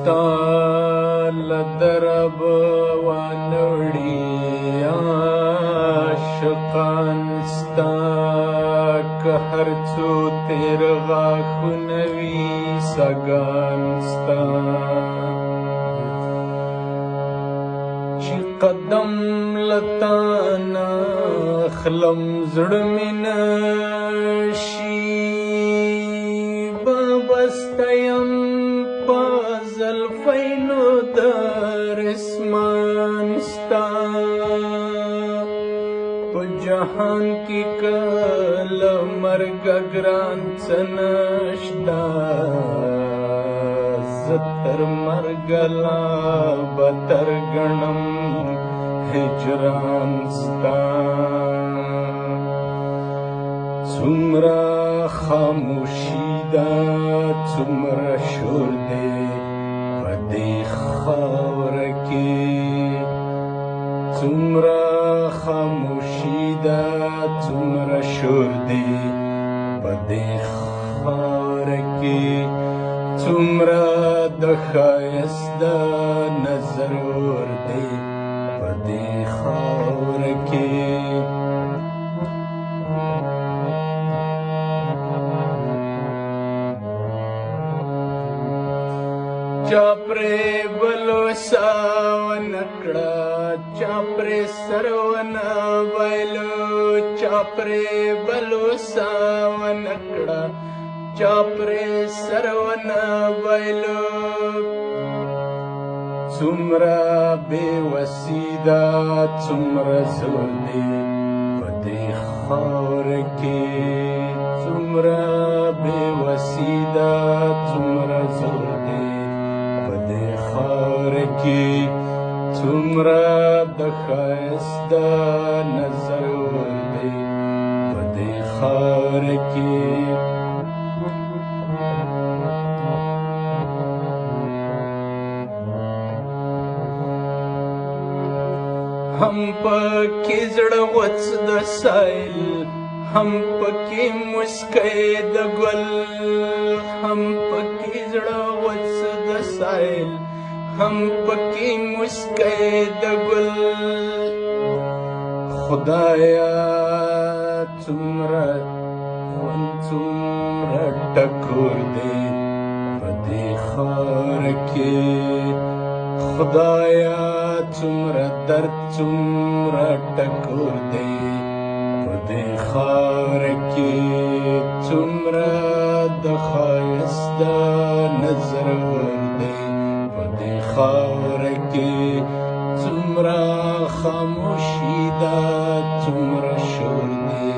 ستال درب وانوړي عاشقان ستا که هر څو تیر غاښونه وي سږان ستا چې قدم له تانه اخلم زړه مې نه شي بابسته یم په زلفینو د رسمان ستا په جهان کې کله مرګه ګران څه نشته زه تر مرګه لا بدتر ګڼم هجران ستا څومره خاموشي ده څومره شور دی په دې خاوره کې څومره خاموشي ده څومره شور دی په دې خاوره کې څومره د ښایست د نظر ور دی په دې خاوره کې چا پرې بلوسا ونه کړه چا پرې سر ونه بایلو چا پرې بلوسا ونه کړه چا پرې سر ونه بایلو څومره بېوسي ده څومره زور دی په دې خاوره کې څومره بېوسي ده څومره زور دی په دې خاوره کې څومره د ښایست د نظر ور دی په دې خاوره کې هم پکې زړه وڅ د سایل هم پکې مسکۍ د ګل هم پکې زړه وڅ د سایل هم پکې مسکۍ د ګل خدایا څومره ټکور دی په دې خاوره کې خدایا څومره درد څومره ټکور دی په دې خاوره کې څومره د ښایست د نظر ور دی په دې خاوره کې څومره خاموشي ده څومره شور دی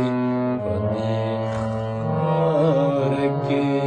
په دې خاوره کې